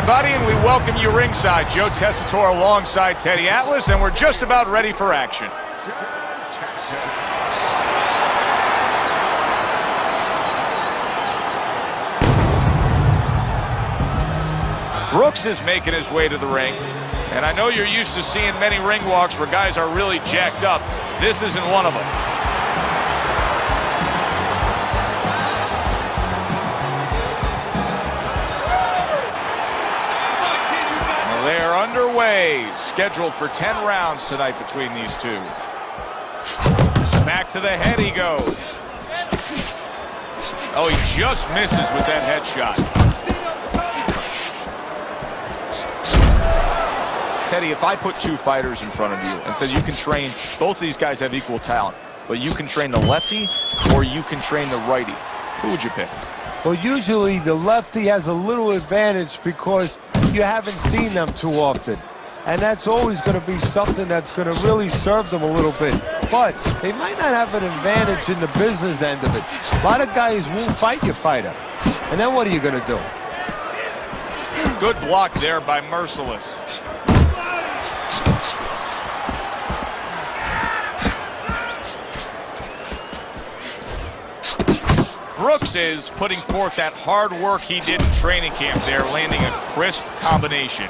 everybody, and we welcome you ringside. Joe Tessitore alongside Teddy Atlas, and we're just about ready for action. Brooks is making his way to the ring, and I know you're used to seeing many ring walks where guys are really jacked up. This isn't one of them. They're underway, scheduled for 10 rounds tonight between these two. Back to the head he goes. Oh, he just misses with that headshot. Teddy, if I put two fighters in front of you and said you can train, both of these guys have equal talent, but you can train the lefty or you can train the righty, who would you pick? Well, usually the lefty has a little advantage because you haven't seen them too often. And that's always going to be something that's going to really serve them a little bit. But they might not have an advantage in the business end of it. A lot of guys won't fight your fighter. And then what are you going to do? Good block there by Merciless. Brooks is putting forth that hard work he did in training camp there, landing a crisp combination.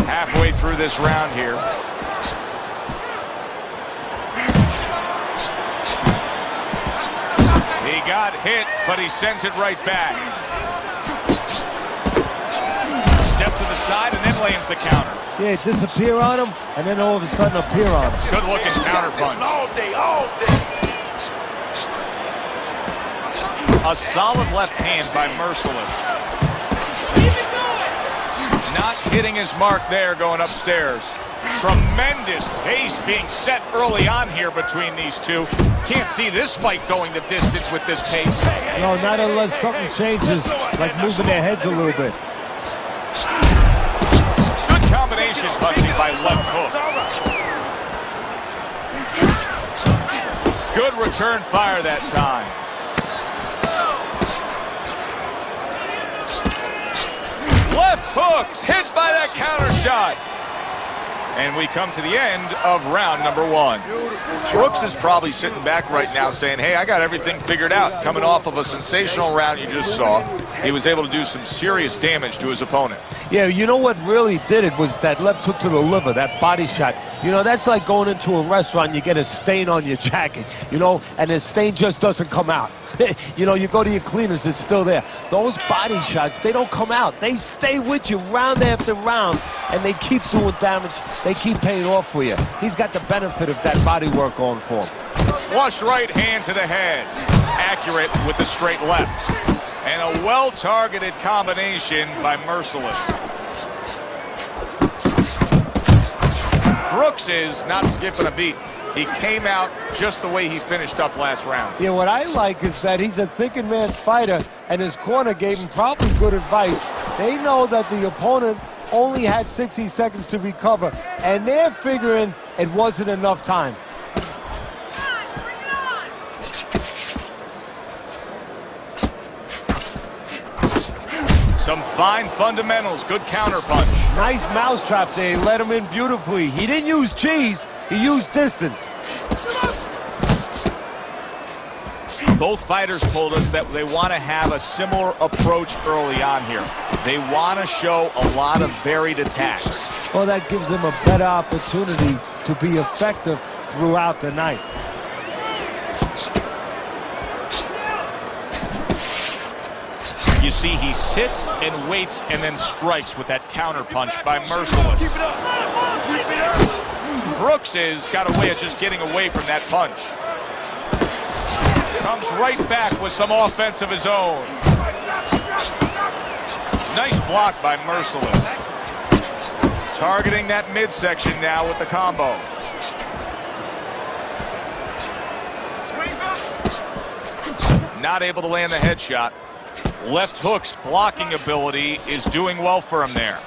Halfway through this round here. He got hit, but he sends it right back. Step to the side and then lands the counter. Yeah, disappear on him, and then all of a sudden appear on him. Good looking counter punch. All day. A solid left hand by Merciless. Not hitting his mark there going upstairs. Tremendous pace being set early on here between these two. Can't see this fight going the distance with this pace. No, not unless something changes, like moving their heads a little bit. Good combination punching by left hook. Good return fire that time. Left hooks hit by that counter shot. And we come to the end of round number one. Brooks is probably sitting back right now saying, hey, I got everything figured out. Coming off of a sensational round you just saw, he was able to do some serious damage to his opponent. Yeah, you know what really did it was that left hook to the liver, that body shot. You know, that's like going into a restaurant, you get a stain on your jacket, you know, and the stain just doesn't come out. You know, you go to your cleaners, it's still there. Those body shots, they don't come out. They stay with you round after round, and they keep doing damage. They keep paying off for you. He's got the benefit of that body work going for him. Flush right hand to the head. Accurate with the straight left. And a well-targeted combination by Merciless. Brooks is not skipping a beat. He came out just the way he finished up last round. Yeah, what I like is that he's a thinking man fighter, and his corner gave him probably good advice. They know that the opponent only had 60 seconds to recover, and they're figuring it wasn't enough time. Some fine fundamentals, good counter punch. Nice mousetrap there, he let him in beautifully. He didn't use cheese, he used distance. Both fighters told us that they want to have a similar approach early on here. They want to show a lot of varied attacks. Well, that gives them a better opportunity to be effective throughout the night. You see, he sits and waits and then strikes with that counter punch by Merciless. Brooks has got a way of just getting away from that punch. Comes right back with some offense of his own. Nice block by Merciless. Targeting that midsection now with the combo. Not able to land the headshot. Left hook's blocking ability is doing well for him there.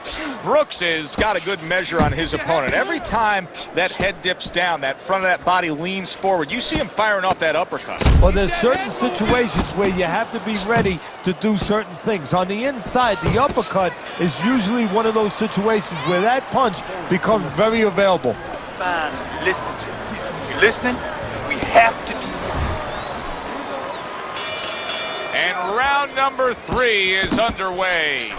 Brooks has got a good measure on his opponent. Every time that head dips down, that front of that body leans forward, you see him firing off that uppercut. Well, there's certain situations where you have to be ready to do certain things. On the inside, the uppercut is usually one of those situations where that punch becomes very available. Man, listen to me. You listening? We have to do it. And round number 3 is underway.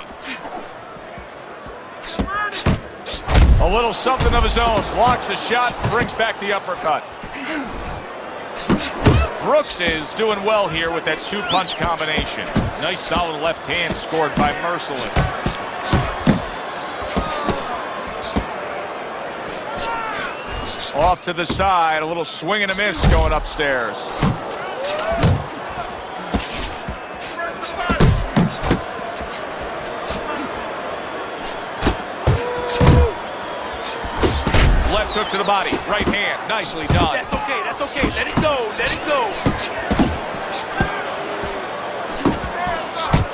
A little something of his own. Blocks a shot, brings back the uppercut. Brooks is doing well here with that 2-punch combination. Nice solid left hand scored by Merciless. Off to the side, a little swing and a miss going upstairs. Left hook to the body, right hand, nicely done. That's okay, that's okay. Let it go, let it go.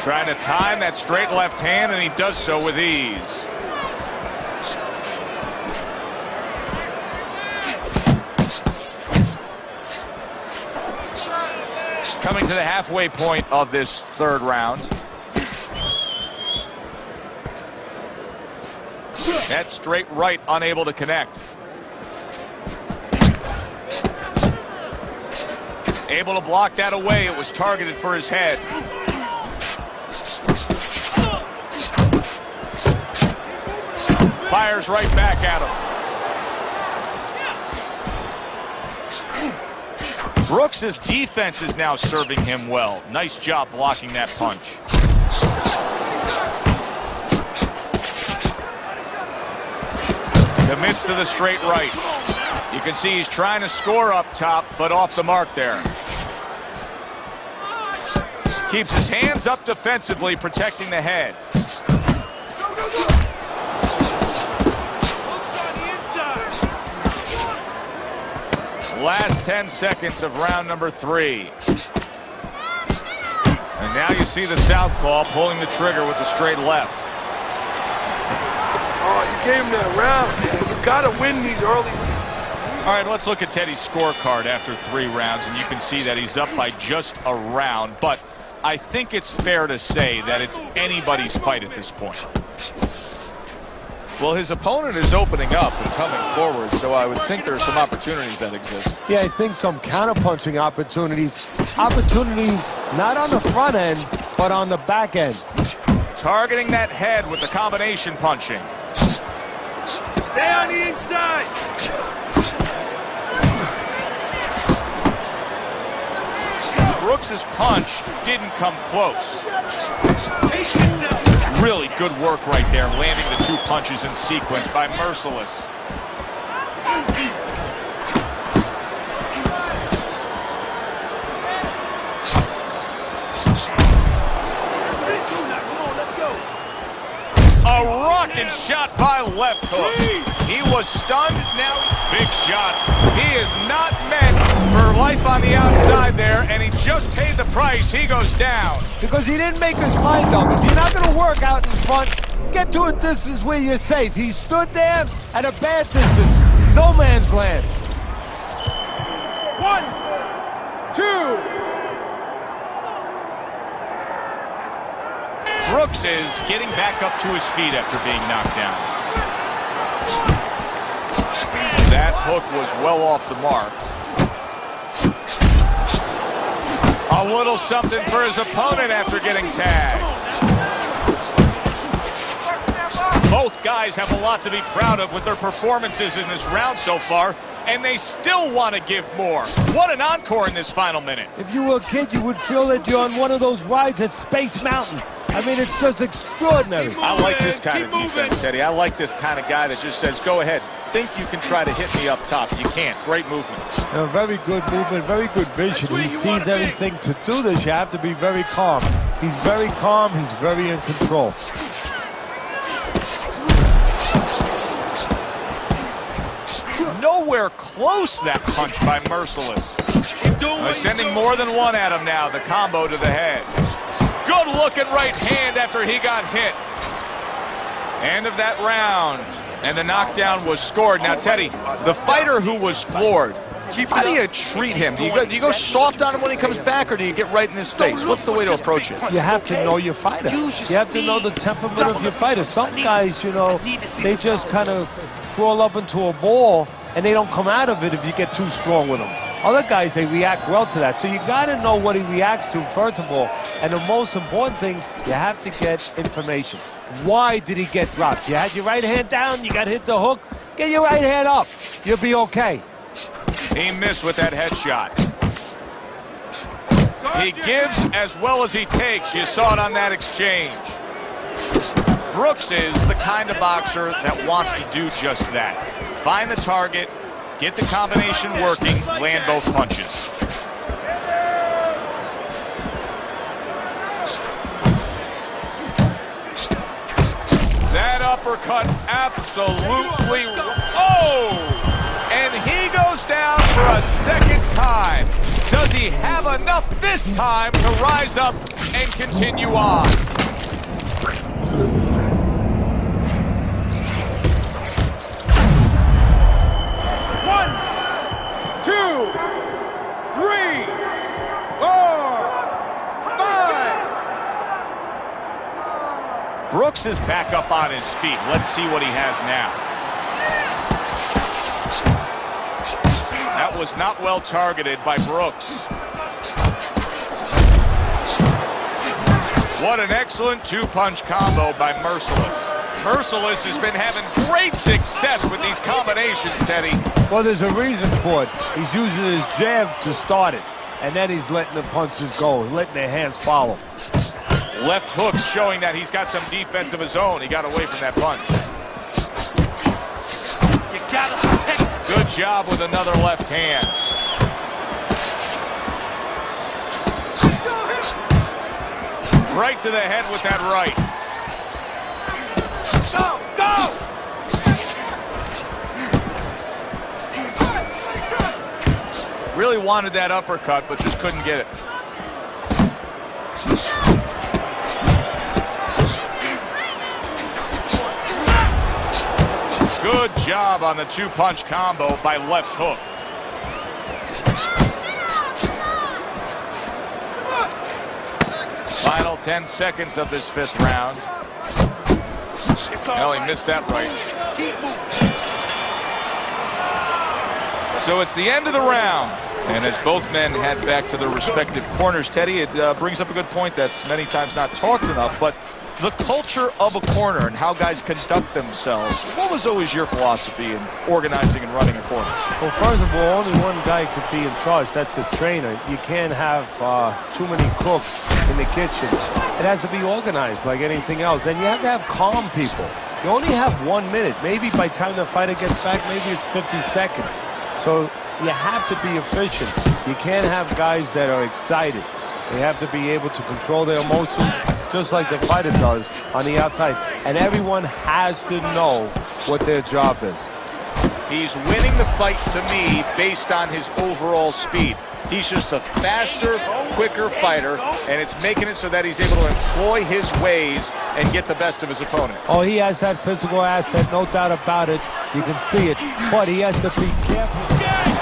Trying to time that straight left hand, and he does so with ease. Coming to the halfway point of this 3rd round. That straight right unable to connect. Able to block that away. It was targeted for his head. Fires right back at him. Brooks' defense is now serving him well. Nice job blocking that punch. Commits to the straight right. You can see he's trying to score up top, but off the mark there. Keeps his hands up defensively, protecting the head. Last 10 seconds of round number 3. And now you see the southpaw pulling the trigger with the straight left. Oh, you gave him that round, man. You gotta win these early. All right, let's look at Teddy's scorecard after 3 rounds, and you can see that he's up by just a round, but I think it's fair to say that it's anybody's fight at this point. Well, his opponent is opening up and coming forward, so I would think there's some opportunities that exist. Yeah, I think some counterpunching opportunities. Opportunities not on the front end, but on the back end. Targeting that head with the combination punching. Stay on the inside. Brooks' punch didn't come close. Really good work right there, landing the 2 punches in sequence by Merciless. A rocking shot by left hook. He was stunned, now big shot. He is not meant for life on the outside there, and he just paid the price. He goes down. Because he didn't make his mind up. If you're not going to work out in front, get to a distance where you're safe. He stood there at a bad distance. No man's land. 1, 2. Brooks is getting back up to his feet after being knocked down. That hook was well off the mark. A little something for his opponent after getting tagged. Both guys have a lot to be proud of with their performances in this round so far, and they still want to give more. What an encore in this final minute. If you were a kid, you would feel that you're on one of those rides at Space Mountain. I mean, it's just extraordinary. I like this kind of defense, Teddy. I like this kind of guy that just says, go ahead, think you can try to hit me up top. You can't. Great movement. Very good movement, very good vision. He sees everything. To do this, you have to be very calm. He's very calm. He's very in control. Nowhere close, that punch by Merciless. Sending more than one at him now. The combo to the head. Good looking right hand after he got hit. End of that round, and the knockdown was scored. Now, Teddy, the fighter who was floored, how do you treat him? Do you go soft on him when he comes back, or do you get right in his face? What's the way to approach it? You have to know your fighter. You have to know the temperament of your fighter. Some guys, you know, they just kind of crawl up into a ball, and they don't come out of it if you get too strong with them. Other guys, they react well to that. So you got to know what he reacts to, first of all. And the most important thing, you have to get information. Why did he get dropped? You had your right hand down, you got hit the hook, get your right hand up. You'll be okay. He missed with that headshot. He gives as well as he takes. You saw it on that exchange. Brooks is the kind of boxer that wants to do just that. Find the target, get the combination working, land both punches. That uppercut absolutely... Oh! And he goes down for a second time. Does he have enough this time to rise up and continue on? One, two, three, 4, 5. Brooks is back up on his feet. Let's see what he has now. That was not well targeted by Brooks. What an excellent two-punch combo by Merciless. Merciless has been having great success with these combinations, Teddy. Well, there's a reason for it. He's using his jab to start it, and then he's letting the punches go, letting the hands follow. Left hook showing that he's got some defense of his own. He got away from that punch. You gotta protect. Good job with another left hand. Right to the head with that right. Go, go! Really wanted that uppercut, but just couldn't get it. Good job on the two-punch combo by left hook. Final 10 seconds of this fifth round. Oh, he missed that right. So it's the end of the round. And as both men head back to their respective corners, Teddy, it brings up a good point that's many times not talked enough, but the culture of a corner and how guys conduct themselves. What was always your philosophy in organizing and running a corner? Well, first of all, only one guy could be in charge. That's the trainer. You can't have too many cooks in the kitchen. It has to be organized like anything else. And you have to have calm people. You only have 1 minute. Maybe by the time the fighter gets back, maybe it's 50 seconds. So you have to be efficient. You can't have guys that are excited. They have to be able to control their emotions, just like the fighter does on the outside. And everyone has to know what their job is. He's winning the fight to me based on his overall speed. He's just a faster, quicker fighter, and it's making it so that he's able to employ his ways and get the best of his opponent. Oh, he has that physical asset, no doubt about it. You can see it, but he has to be careful.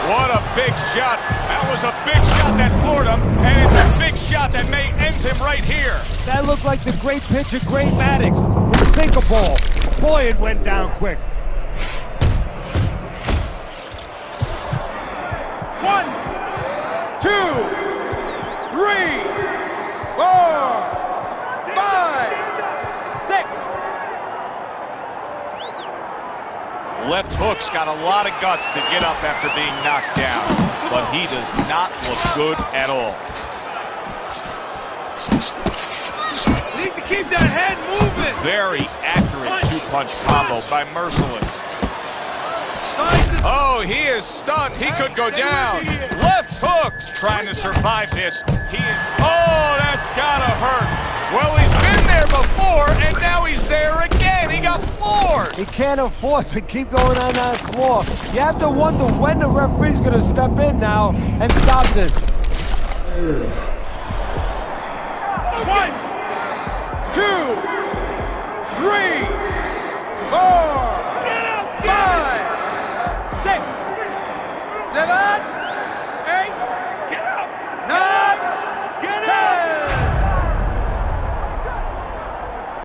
What a big shot. That was a big shot that floored him, and it's a big shot that may end him right here. That looked like the great pitcher, Great Maddox, with a sinker ball. Boy, it went down quick. 1, 2, 3, 4, 5, 6. Left hook's got a lot of guts to get up after being knocked down, but he does not look good at all. Need to keep that head moving. Very accurate two-punch combo by Merciless. Oh, he is stunned. He could go down. Left hook's trying to survive this. Oh, that's gotta hurt. Well, he's been there before, and now he's there again. He got floored. He can't afford to keep going on that claw. You have to wonder when the referee's going to step in now and stop this. 1, 2, 3, 4, 5, 6, 7,